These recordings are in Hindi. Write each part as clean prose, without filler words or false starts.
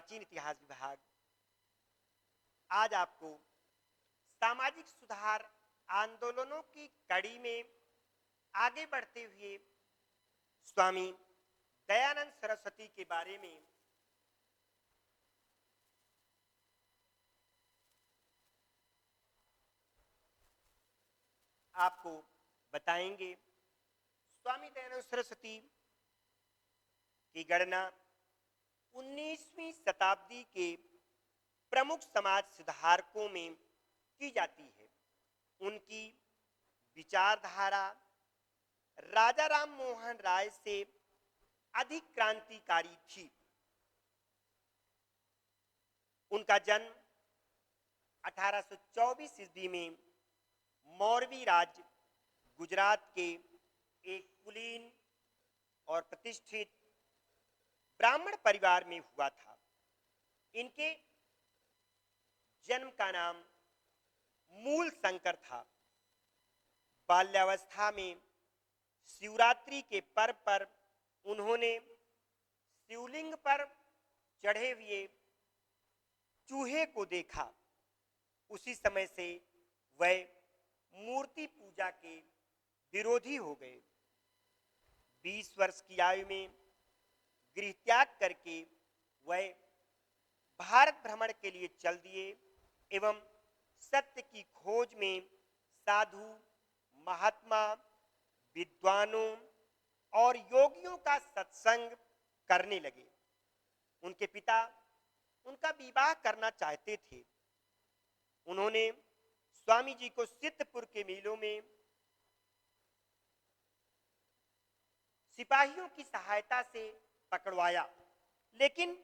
प्राचीन इतिहास विभाग आज आपको सामाजिक सुधार आंदोलनों की कड़ी में आगे बढ़ते हुए स्वामी दयानंद सरस्वती के बारे में आपको बताएंगे। स्वामी दयानंद सरस्वती की गणना 19वीं शताब्दी के प्रमुख समाज सुधारकों में की जाती है। उनकी विचारधारा राजा राम मोहन राय से अधिक क्रांतिकारी थी। उनका जन्म 1824 ईस्वी में मौरवी राज्य गुजरात के एक कुलीन और प्रतिष्ठित ब्राह्मण परिवार में हुआ था। इनके जन्म का नाम मूल शंकर था। बाल्यावस्था में शिवरात्रि के पर्व पर उन्होंने शिवलिंग पर चढ़े हुए चूहे को देखा। उसी समय से वह मूर्ति पूजा के विरोधी हो गए। 20 वर्ष की आयु में गृह त्याग करके वह भारत भ्रमण के लिए चल दिए एवं सत्य की खोज में साधु, महात्मा, विद्वानों और योगियों का सत्संग करने लगे। उनके पिता उनका विवाह करना चाहते थे। उन्होंने स्वामी जी को सिद्धपुर के मेलों में सिपाहियों की सहायता से पकड़वाया, लेकिन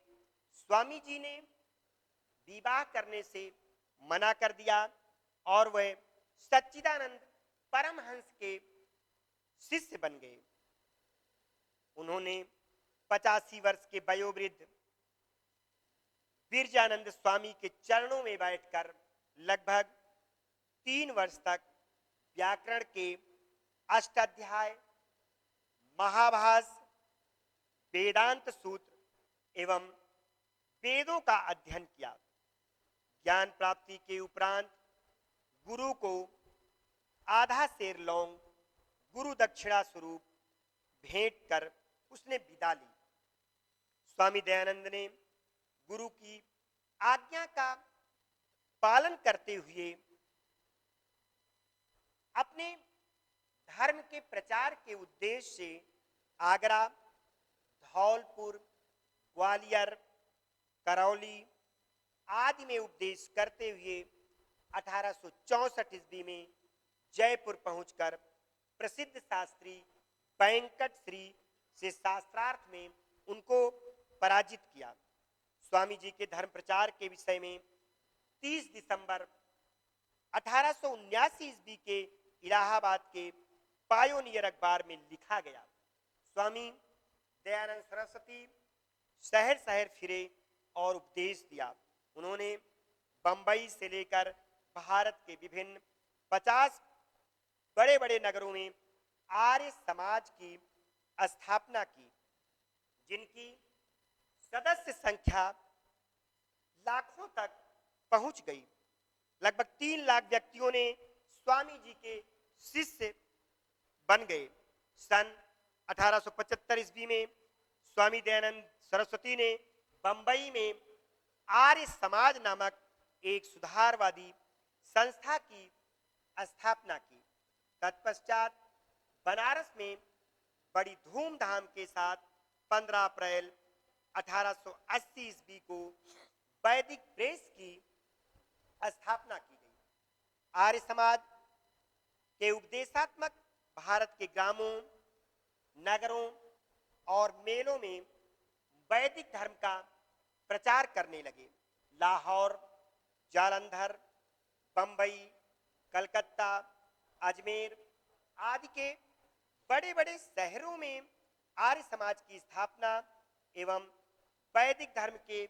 स्वामी जी ने विवाह करने से मना कर दिया और वह सच्चिदानंद परमहंस के शिष्य बन गए। उन्होंने 85 वर्ष के वयोवृद्ध बिरजानंद स्वामी के चरणों में बैठकर लगभग 3 वर्ष तक व्याकरण के अष्टाध्याय, महाभास, वेदांत सूत्र एवं वेदों का अध्ययन किया। ज्ञान प्राप्ति के उपरांत गुरु को आधा सेर लौंग गुरु दक्षिणा स्वरूप भेंट कर उसने विदा ली। स्वामी दयानंद ने गुरु की आज्ञा का पालन करते हुए अपने धर्म के प्रचार के उद्देश्य से आगरा, धौलपुर, ग्वालियर, करौली आदि में उपदेश करते हुए 1864 ईस्वी में जयपुर पहुंचकर प्रसिद्ध शास्त्री वेंकट श्री से शास्त्रार्थ में उनको पराजित किया। स्वामी जी के धर्म प्रचार के विषय में 30 दिसंबर 1879 ईस्वी के इलाहाबाद के पायोनियर अखबार में लिखा गया। स्वामी दयानंद सरस्वती शहर शहर फिरे और उपदेश दिया। उन्होंने बंबई से लेकर भारत के विभिन्न 50 बड़े बड़े नगरों में आर्य समाज की स्थापना की, जिनकी सदस्य संख्या लाखों तक पहुंच गई। लगभग 3 लाख व्यक्तियों ने स्वामी जी के शिष्य बन गए। सन 1875 ईस्वी में स्वामी दयानंद सरस्वती ने बंबई में आर्य समाज नामक एक सुधारवादी संस्था की स्थापना की। तत्पश्चात बनारस में बड़ी धूमधाम के साथ 15 अप्रैल 1880 ईस्वी को वैदिक प्रेस की स्थापना की गई। आर्य समाज के उपदेशात्मक भारत के ग्रामों, नगरों और मेलों में वैदिक धर्म का प्रचार करने लगे। लाहौर, जालंधर, बंबई, कलकत्ता, अजमेर आदि के बड़े बड़े शहरों में आर्य समाज की स्थापना एवं वैदिक धर्म के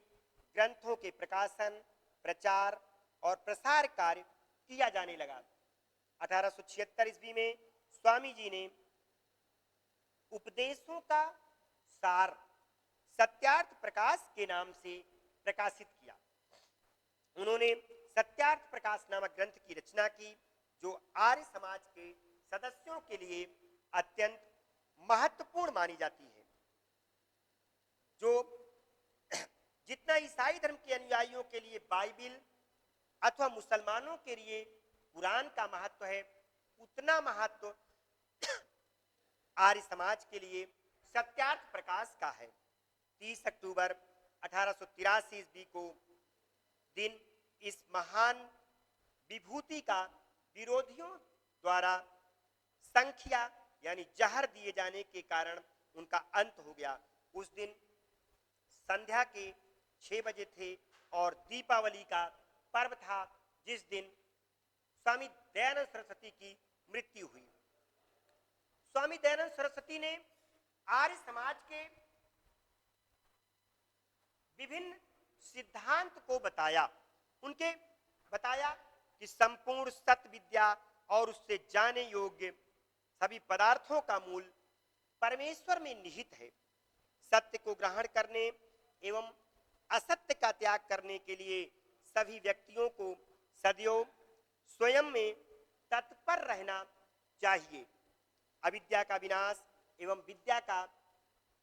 ग्रंथों के प्रकाशन, प्रचार और प्रसार कार्य किया जाने लगा। 1876 ईस्वी में स्वामी जी ने उपदेशों का सार सत्यार्थ प्रकाश के नाम से प्रकाशित किया। उन्होंने सत्यार्थ प्रकाश नामक ग्रंथ की रचना की, जो आर्य समाज के सदस्यों के लिए अत्यंत महत्वपूर्ण मानी जाती है। जो जितना ईसाई धर्म के अनुयायियों के लिए बाइबिल अथवा मुसलमानों के लिए कुरान का महत्व है, उतना महत्व आर्य समाज के लिए सत्यार्थ प्रकाश का है। 30 अक्टूबर 1883 ईस्वी को दिन इस महान विभूति का विरोधियों द्वारा संख्या यानी जहर दिए जाने के कारण उनका अंत हो गया। उस दिन संध्या के 6 बजे थे और दीपावली का पर्व था, जिस दिन स्वामी दयानंद सरस्वती की मृत्यु हुई। स्वामी दयानंद सरस्वती ने आर्य समाज के विभिन्न सिद्धांत को बताया। उनके बताया कि संपूर्ण सत्य विद्या और उससे जाने योग्य सभी पदार्थों का मूल परमेश्वर में निहित है। सत्य को ग्रहण करने एवं असत्य का त्याग करने के लिए सभी व्यक्तियों को सदैव स्वयं में तत्पर रहना चाहिए। अविद्या का विनाश एवं विद्या का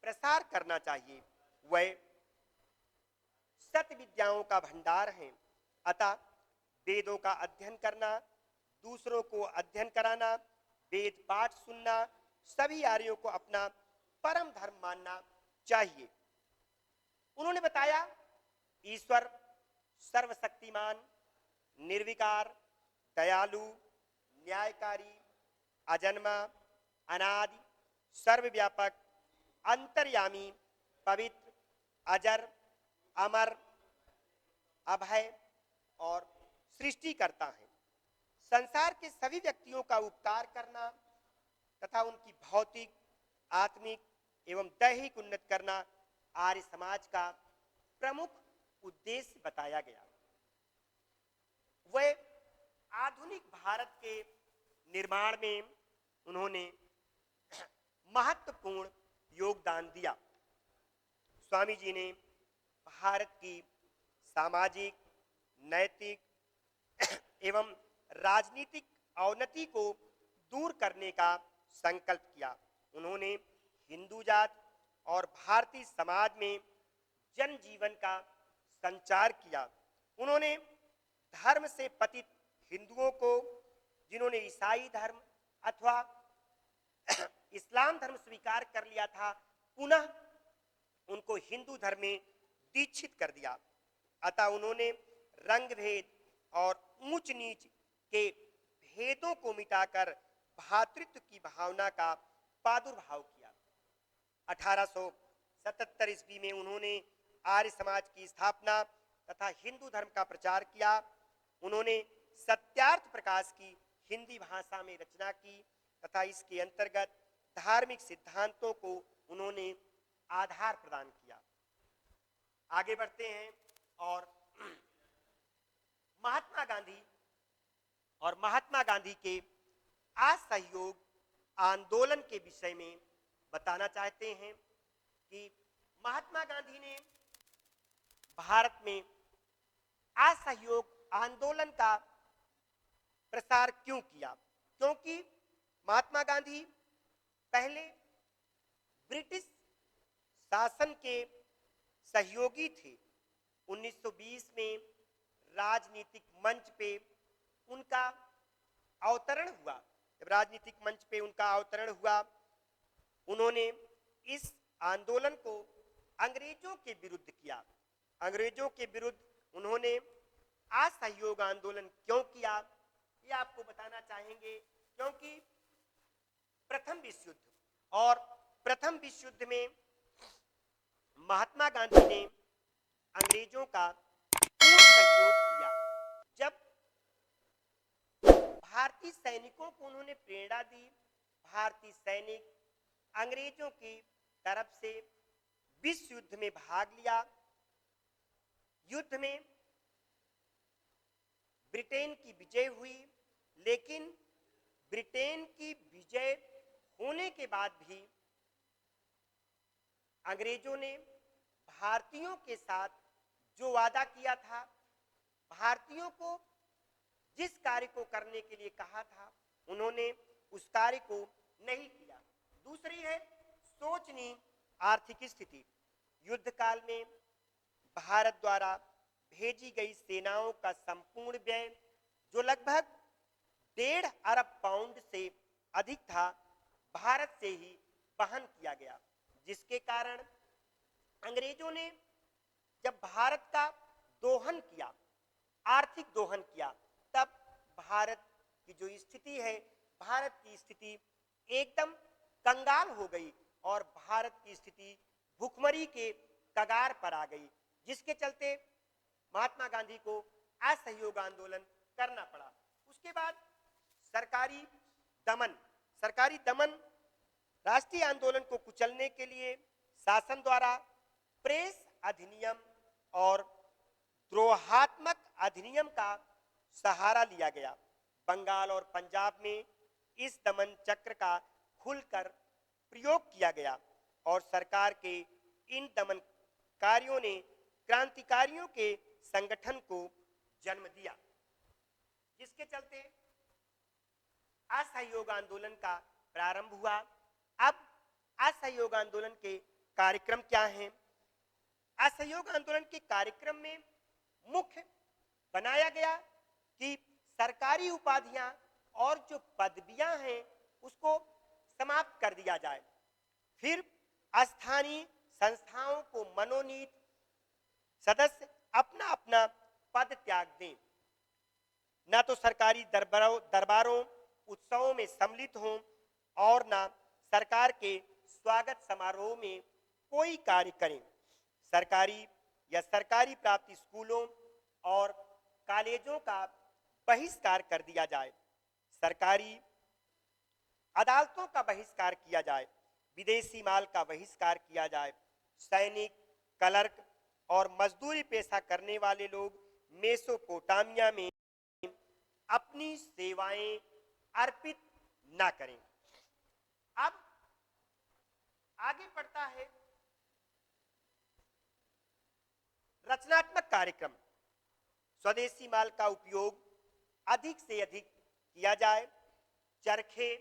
प्रसार करना चाहिए। वह सत्य विद्याओं का भंडार है। अतः वेदों का अध्ययन करना, दूसरों को अध्ययन कराना, वेद पाठ सुनना सभी आर्यों को अपना परम धर्म मानना चाहिए। उन्होंने बताया ईश्वर सर्वशक्तिमान, निर्विकार, दयालु, न्यायकारी, अजन्मा, अनादि, सर्वव्यापक, अंतर्यामी, पवित्र, अजर, अमर, अभय और सृष्टि करता है। संसार के सभी व्यक्तियों का उपकार करना तथा उनकी भौतिक, आत्मिक एवं दैहिक उन्नति करना आर्य समाज का प्रमुख उद्देश्य बताया गया। वह आधुनिक भारत के निर्माण में उन्होंने महत्वपूर्ण योगदान दिया। स्वामी जी ने भारत की सामाजिक, नैतिक एवं राजनीतिक अवनति को दूर करने का संकल्प किया। उन्होंने हिंदू जात और भारतीय समाज में जनजीवन का संचार किया। उन्होंने धर्म से पतित हिंदुओं को, जिन्होंने ईसाई धर्म अथवा इस्लाम धर्म स्वीकार कर लिया था, पुनः उनको हिंदू धर्म में दीक्षित कर दिया। अतः उन्होंने रंग भेद और ऊंच नीच के भेदों को मिटाकर भ्रातृत्व की भावना का प्रादुर्भाव किया। 1877 ईस्वी में उन्होंने आर्य समाज की स्थापना तथा हिंदू धर्म का प्रचार किया। उन्होंने सत्यार्थ प्रकाश की हिंदी भाषा में रचना की तथा इसके अंतर्गत धार्मिक सिद्धांतों को उन्होंने आधार प्रदान किया। आगे बढ़ते हैं और महात्मा गांधी के असहयोग आंदोलन के विषय में बताना चाहते हैं कि महात्मा गांधी ने भारत में असहयोग आंदोलन का प्रसार क्यों किया? क्योंकि महात्मा गांधी पहले ब्रिटिश शासन के सहयोगी थे। 1920 में राजनीतिक मंच पे उनका अवतरण हुआ। जब राजनीतिक मंच पे उनका अवतरण हुआ, उन्होंने इस आंदोलन को अंग्रेजों के विरुद्ध किया। अंग्रेजों के विरुद्ध उन्होंने असहयोग आंदोलन क्यों किया, ये आपको बताना चाहेंगे। क्योंकि प्रथम विश्व युद्ध और प्रथम विश्व युद्ध में महात्मा गांधी ने अंग्रेजों का पूर्ण सहयोग किया। जब भारतीय सैनिकों को उन्होंने प्रेरणा दी, भारतीय सैनिक अंग्रेजों की तरफ से विश्व युद्ध में भाग लिया। युद्ध में ब्रिटेन की विजय हुई, लेकिन ब्रिटेन की विजय होने के बाद भी अंग्रेजों ने भारतीयों के साथ जो वादा किया था, भारतीयों को जिस कार्य को करने के लिए कहा था, उन्होंने उस कार्य को नहीं किया। दूसरी है शोचनीय आर्थिक स्थिति। युद्ध काल में भारत द्वारा भेजी गई सेनाओं का संपूर्ण व्यय, जो लगभग 1.5 अरब पाउंड से अधिक था, भारत से ही वहन किया गया, जिसके कारण अंग्रेजों ने जब भारत का दोहन किया, आर्थिक दोहन किया, तब भारत की जो स्थिति है, भारत की स्थिति एकदम कंगाल हो गई और भारत की स्थिति भुखमरी के कगार पर आ गई, जिसके चलते महात्मा गांधी को असहयोग आंदोलन करना पड़ा। उसके बाद सरकारी दमन राष्ट्रीय आंदोलन को कुचलने के लिए शासन द्वारा प्रेस अधिनियम और द्रोहात्मक अधिनियम का सहारा लिया गया। बंगाल और पंजाब में इस दमन चक्र का खुलकर प्रयोग किया गया और सरकार के इन दमन कार्यों ने क्रांतिकारियों के संगठन को जन्म दिया, जिसके चलते असहयोग आंदोलन का प्रारंभ हुआ। अब असहयोग आंदोलन के कार्यक्रम क्या हैं? असहयोग आंदोलन के कार्यक्रम में मुख्य बनाया गया कि सरकारी उपाधियां और जो पदवियां हैं उसको समाप्त कर दिया जाए। फिर स्थानीय संस्थाओं को मनोनीत सदस्य अपना अपना पद त्याग दें, न तो सरकारी दरबारों उत्सवों में सम्मिलित हों और न सरकार के स्वागत समारोह में कोई कार्य करें। सरकारी या सरकारी प्राप्त स्कूलों और कॉलेजों का बहिष्कार कर दिया जाए। सरकारी अदालतों का बहिष्कार किया जाए। विदेशी माल का बहिष्कार किया जाए। सैनिक, क्लर्क और मजदूरी पेशा करने वाले लोग मेसोपोटामिया में अपनी सेवाएं अर्पित ना करें। अब आगे बढ़ता है रचनात्मक कार्यक्रम। स्वदेशी माल का उपयोग अधिक से अधिक किया जाए। चरखे,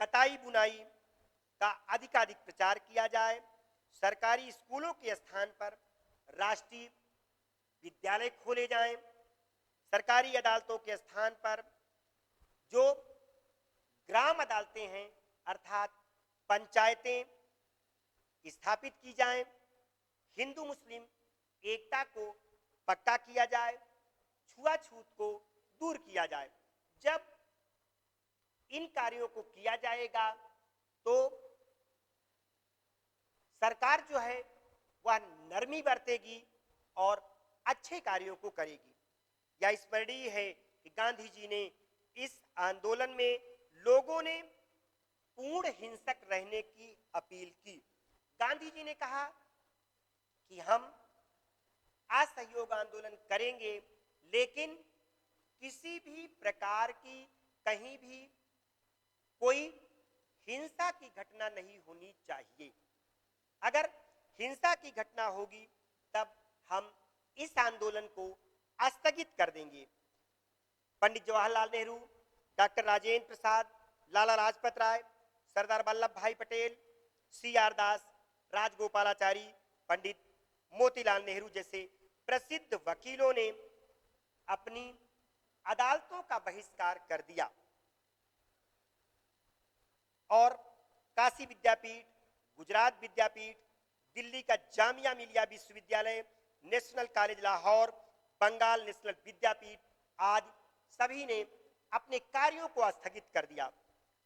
कताई बुनाई का अधिकाधिक प्रचार किया जाए। सरकारी स्कूलों के स्थान पर राष्ट्रीय विद्यालय खोले जाएं। सरकारी अदालतों के स्थान पर जो ग्राम अदालतें हैं अर्थात पंचायतें स्थापित की जाएं। हिंदू मुस्लिम एकता को पक्का किया जाए। छुआछूत को दूर किया जाए। जब इन कार्यों को किया जाएगा तो सरकार जो है वह नरमी बरतेगी और अच्छे कार्यों को करेगी। यह स्मरणीय है कि गांधी जी ने इस आंदोलन में लोगों ने पूर्ण हिंसक रहने की अपील की। गांधी जी ने कहा कि हम असहयोग आंदोलन करेंगे, लेकिन किसी भी प्रकार की कहीं भी कोई हिंसा की घटना नहीं होनी चाहिए। अगर हिंसा की घटना होगी तब हम इस आंदोलन को स्थगित कर देंगे। पंडित जवाहरलाल नेहरू, डॉक्टर राजेंद्र प्रसाद, लाला लाजपत राय, सरदार वल्लभ भाई पटेल, CR दास, राजगोपालाचारी, पंडित मोतीलाल नेहरू जैसे प्रसिद्ध वकीलों ने अपनी अदालतों का बहिष्कार कर दिया और काशी विद्यापीठ, गुजरात विद्यापीठ, दिल्ली का जामिया मिलिया विश्वविद्यालय, national college Lahore, Bengal national Vidyapeeth आदि सभी ने अपने कार्यों को स्थगित कर दिया।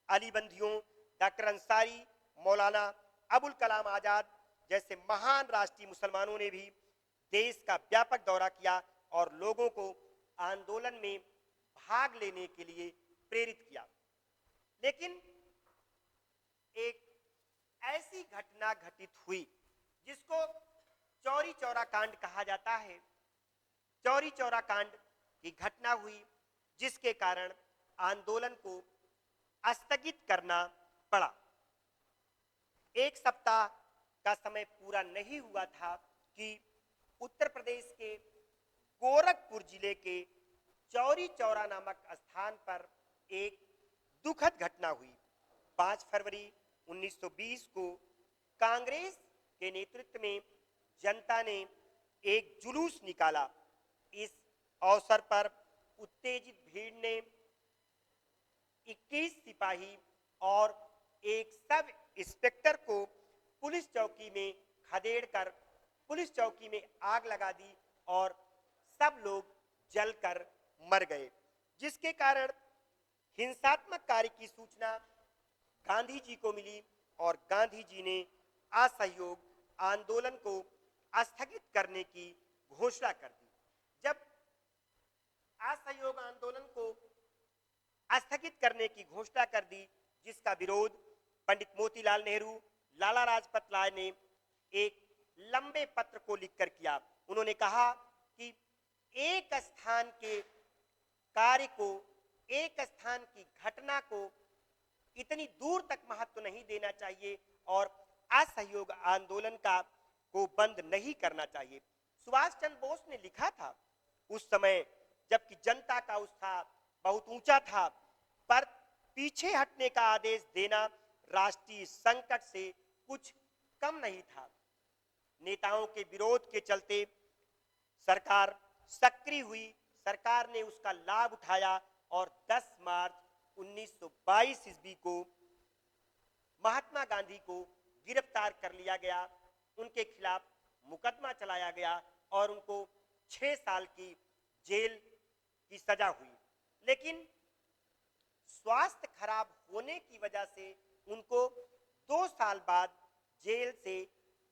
अली बंधियों, डॉक्टर अंसारी, मौलाना अबुल कलाम आजाद जैसे महान राष्ट्रीय मुसलमानों ने भी देश का व्यापक दौरा किया और लोगों को आंदोलन में भाग लेने के लिए प्रेरित किया। लेकिन एक ऐसी घटना घटित हुई जिसको चौरी चौरा कांड कहा जाता है। चौरी चौरा कांड की घटना हुई जिसके कारण आंदोलन को स्थगित करना पड़ा। एक सप्ताह का समय पूरा नहीं हुआ था कि उत्तर प्रदेश के गोरखपुर जिले के चौरी चौरा नामक स्थान पर एक दुखद घटना हुई। 5 फरवरी 1920 को कांग्रेस के नेतृत्व में जनता ने एक जुलूस निकाला। इस अवसर पर उत्तेजित भीड़ ने 21 सिपाही और एक सब इंस्पेक्टर को पुलिस चौकी में खदेड़कर पुलिस चौकी में आग लगा दी और सब लोग जलकर मर गए, जिसके कारण हिंसात्मक कार्य की सूचना गांधी जी को मिली और गांधी जी ने असहयोग आंदोलन को स्थगित करने की घोषणा कर दी। जब असहयोग आंदोलन को स्थगित करने की घोषणा कर दी, जिसका विरोध पंडित मोतीलाल नेहरू, लाला लाजपत राय ने एक लंबे पत्र को लिखकर किया। उन्होंने कहा कि एक स्थान के कार्य को, एक स्थान की घटना को इतनी दूर तक महत्व नहीं देना चाहिए और असहयोग आंदोलन को बंद नहीं करना चाहिए। सुभाष चंद्र बोस ने लिखा था उस समय, जबकि जनता का उत्साह बहुत ऊंचा था, पर पीछे हटने का आदेश देना राष्ट्रीय संकट से कुछ कम नहीं था। नेताओं के विरोध के चलते सरकार सक्रिय हुई। सरकार ने उसका लाभ उठाया और 10 मार्च 1922 ईस्वी को महात्मा गांधी को गिरफ्तार कर लिया गया। उनके खिलाफ मुकदमा चलाया गया और उनको 6 साल की जेल की सजा हुई, लेकिन स्वास्थ्य खराब होने की वजह से उनको 2 साल बाद जेल से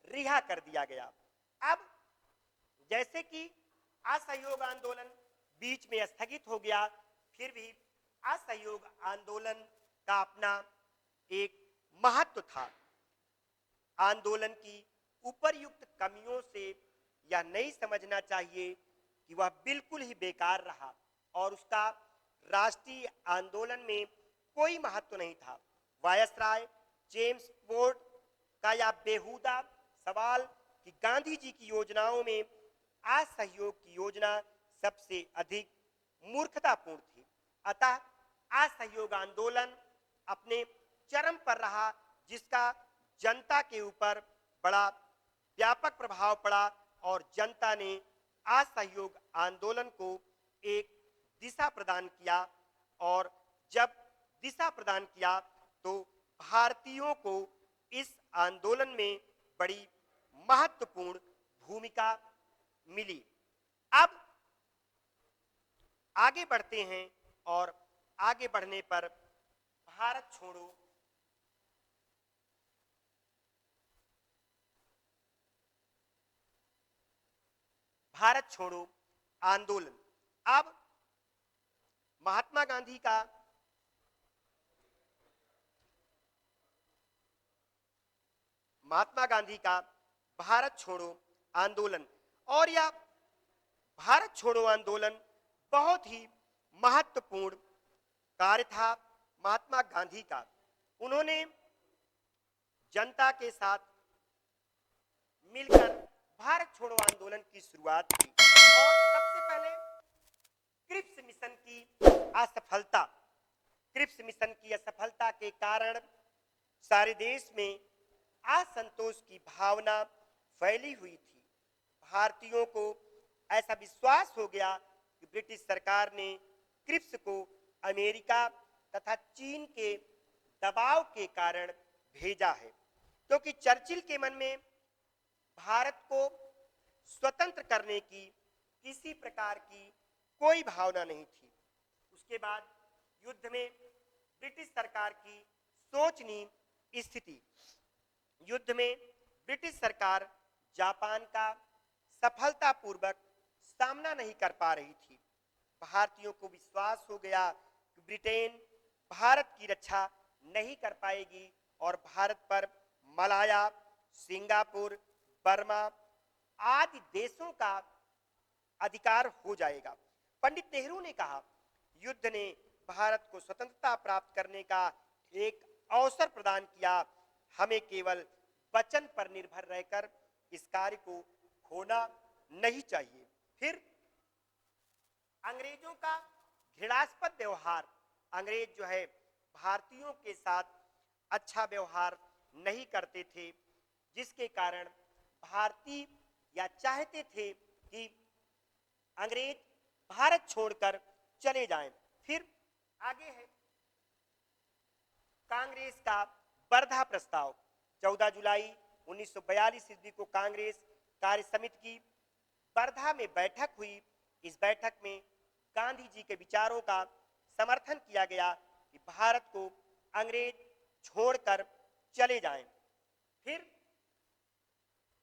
रिहा कर दिया गया। अब जैसे कि असहयोग आंदोलन बीच में स्थगित हो गया, फिर भी असहयोग आंदोलन का अपना एक महत्व था। आंदोलन की उपरयुक्त कमियों से यह नहीं समझना चाहिए कि वह बिल्कुल ही बेकार रहा और उसका राष्ट्रीय आंदोलन में कोई महत्व नहीं था। वायसराय जेम्स फोर्ड का यह बेहुदा सवाल कि गांधी जी की योजनाओं में असहयोग की योजना सबसे अधिक मूर्खतापूर्ण थी। अतः असहयोग आंदोलन अपने चरम पर रहा, जिसका जनता के ऊपर बड़ा व्यापक प्रभाव पड़ा और जनता ने असहयोग आंदोलन को एक दिशा प्रदान किया और जब दिशा प्रदान किया तो भारतीयों को इस आंदोलन में बड़ी महत्वपूर्ण भूमिका मिली। अब आगे बढ़ते हैं और आगे बढ़ने पर भारत छोड़ो आंदोलन। अब महात्मा गांधी का भारत छोड़ो आंदोलन, और यह भारत छोड़ो आंदोलन बहुत ही महत्वपूर्ण कार्य था महात्मा गांधी का। उन्होंने जनता के साथ मिलकर भारत छोड़ो आंदोलन की शुरुआत की और सबसे पहले क्रिप्स मिशन की असफलता के कारण सारे देश में असंतोष की भावना फैली हुई थी। भारतीयों को ऐसा विश्वास हो गया कि ब्रिटिश सरकार ने क्रिप्स को अमेरिका तथा चीन के दबाव के कारण भेजा है, क्योंकि चर्चिल के मन में भारत को स्वतंत्र करने की किसी प्रकार की कोई भावना नहीं थी। उसके बाद युद्ध में ब्रिटिश सरकार की सोचनीय स्थिति। युद्ध में ब्रिटिश सरकार जापान का सफलतापूर्वक सामना नहीं कर पा रही थी। भारतीयों को विश्वास हो गया कि ब्रिटेन भारत की रक्षा नहीं कर पाएगी और भारत पर मलाया, सिंगापुर, बर्मा आदि देशों का अधिकार हो जाएगा। पंडित नेहरू ने कहा, युद्ध ने भारत को स्वतंत्रता प्राप्त करने का एक अवसर प्रदान किया। हमें केवल वचन पर निर्भर रहकर इस कार्य को खोना नहीं चाहिए। फिर अंग्रेजों का घृणास्पद व्यवहार, अंग्रेज जो है भारतीयों के साथ अच्छा व्यवहार नहीं करते थे, जिसके कारण भारतीय या चाहते थे कि अंग्रेज भारत छोड़कर चले जाएं। फिर आगे है कांग्रेस का वर्धा प्रस्ताव। 14 जुलाई 1942 ईस्वी को कांग्रेस कार्य समिति की वर्धा में बैठक हुई। इस बैठक में गांधी जी के विचारों का समर्थन किया गया कि भारत को अंग्रेज छोड़कर चले जाएं। फिर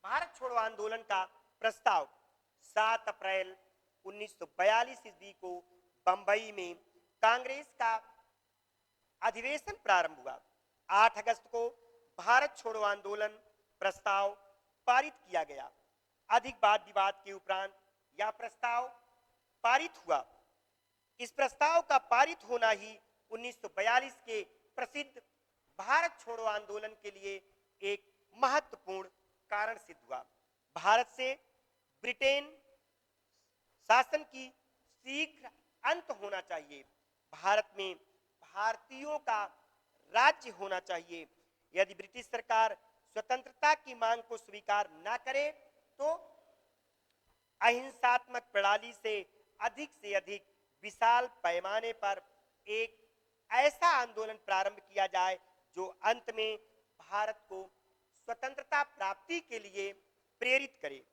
भारत छोड़ो आंदोलन का प्रस्ताव 7 अप्रैल 1942 ईस्वी को बंबई में कांग्रेस का अधिवेशन प्रारंभ हुआ। 8 अगस्त को भारत छोड़ो आंदोलन प्रस्ताव पारित किया गया। अधिक वाद विवाद के उपरांत यह प्रस्ताव पारित हुआ। इस प्रस्ताव का पारित होना ही 1942 के प्रसिद्ध भारत छोड़ो आंदोलन के लिए एक महत्वपूर्ण कारण सिद्ध हुआ। भारत से ब्रिटेन शासन की शीघ्र अंत होना चाहिए। भारत में भारतीयों का राज्य होना चाहिए। यदि ब्रिटिश सरकार स्वतंत्रता की मांग को स्वीकार न करे तो अहिंसात्मक प्रणाली से अधिक विशाल पैमाने पर एक ऐसा आंदोलन प्रारंभ किया जाए जो अंत में भारत को स्वतंत्रता प्राप्ति के लिए प्रेरित करे।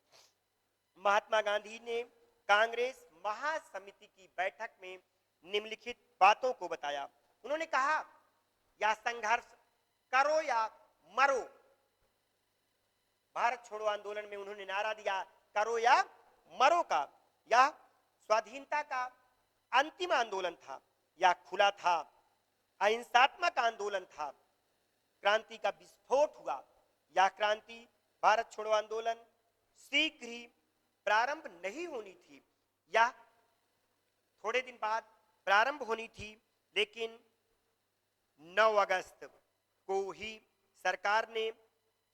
महात्मा गांधी ने कांग्रेस महासमिति की बैठक में निम्नलिखित बातों को बताया। उन्होंने कहा, यह संघर्ष करो या मरो। भारत छोड़ो आंदोलन में उन्होंने नारा दिया, करो या मरो का। यह स्वाधीनता का अंतिम आंदोलन था। यह खुला था, अहिंसात्मक आंदोलन था। क्रांति का विस्फोट हुआ। यह क्रांति भारत छोड़ो आंदोलन शीघ्र ही प्रारंभ नहीं होनी थी, या थोड़े दिन बाद प्रारंभ होनी थी, लेकिन 9 अगस्त को ही सरकार ने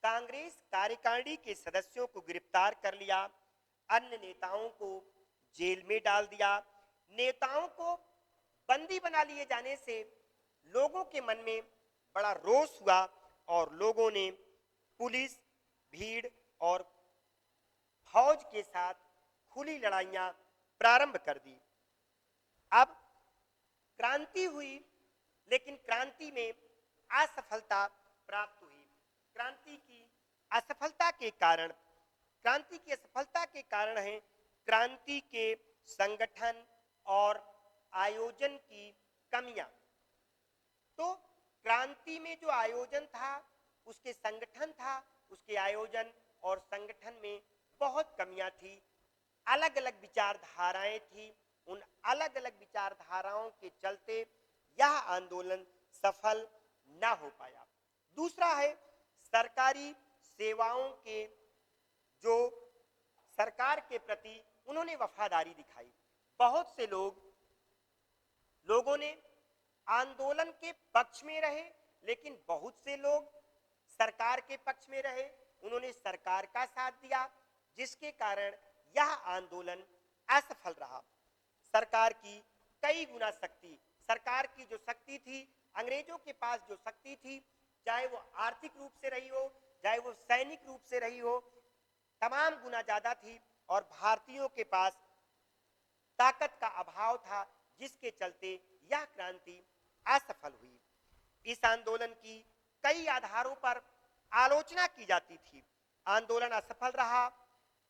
कांग्रेस कार्यकारिणी के सदस्यों को गिरफ्तार कर लिया। अन्य नेताओं को जेल में डाल दिया। नेताओं को बंदी बना लिए जाने से लोगों के मन में बड़ा रोष हुआ और लोगों ने पुलिस, भीड़ और फौज के साथ खुली लड़ाइयां प्रारंभ कर दी। अब क्रांति हुई, लेकिन क्रांति में असफलता प्राप्त हुई। क्रांति की असफलता के कारण है क्रांति के संगठन और आयोजन की कमियां। तो क्रांति में जो आयोजन था, उसके संगठन था, उसके आयोजन और संगठन में बहुत कमियां थी। अलग अलग विचारधाराएं थी। उन अलग अलग विचारधाराओं के चलते यह आंदोलन सफल न हो पाया। दूसरा है सरकारी सेवाओं के जो सरकार के प्रति उन्होंने वफादारी दिखाई। बहुत से लोगों ने आंदोलन के पक्ष में रहे, लेकिन बहुत से लोग सरकार के पक्ष में रहे। उन्होंने सरकार का साथ दिया, जिसके कारण यह आंदोलन असफल रहा। सरकार की कई गुना शक्ति, सरकार की जो शक्ति थी, अंग्रेजों के पास जो शक्ति थी, चाहे वो आर्थिक रूप से रही हो, चाहे वो सैनिक रूप से रही हो, तमाम गुना ज्यादा थी और भारतीयों के पास ताकत का अभाव था, जिसके चलते यह क्रांति असफल हुई। इस आंदोलन की कई आधारों पर आलोचना की जाती थी। आंदोलन असफल रहा।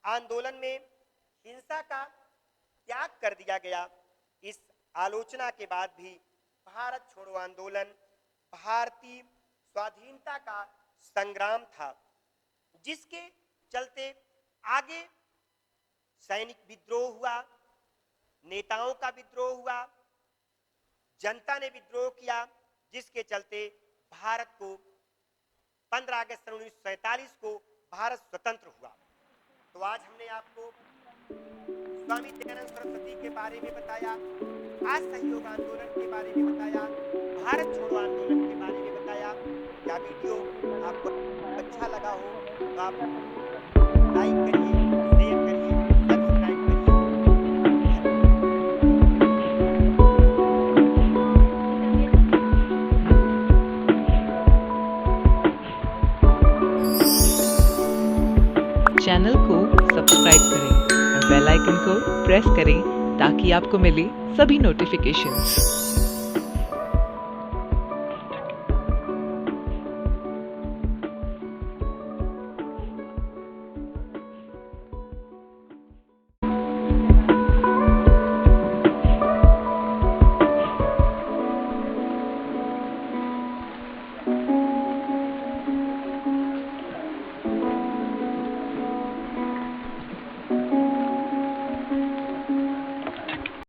आंदोलन में हिंसा का त्याग कर दिया गया। इस आलोचना के बाद भी भारत छोड़ो आंदोलन भारतीय स्वाधीनता का संग्राम था, जिसके चलते आगे सैनिक विद्रोह हुआ, नेताओं का विद्रोह हुआ, जनता ने विद्रोह किया, जिसके चलते भारत को 15 अगस्त 1947 को भारत स्वतंत्र हुआ। तो आज हमने आपको स्वामी दयानंद सरस्वती के बारे में बताया, असहयोग आंदोलन के बारे में बताया, भारत छोड़ो आंदोलन के बारे में बताया। यह वीडियो आपको अच्छा लगा हो तो आप लाइक करिए, शेयर करिए। चैनल को सब्सक्राइब करें और बेल आइकन को प्रेस करें ताकि आपको मिले सभी नोटिफिकेशंस।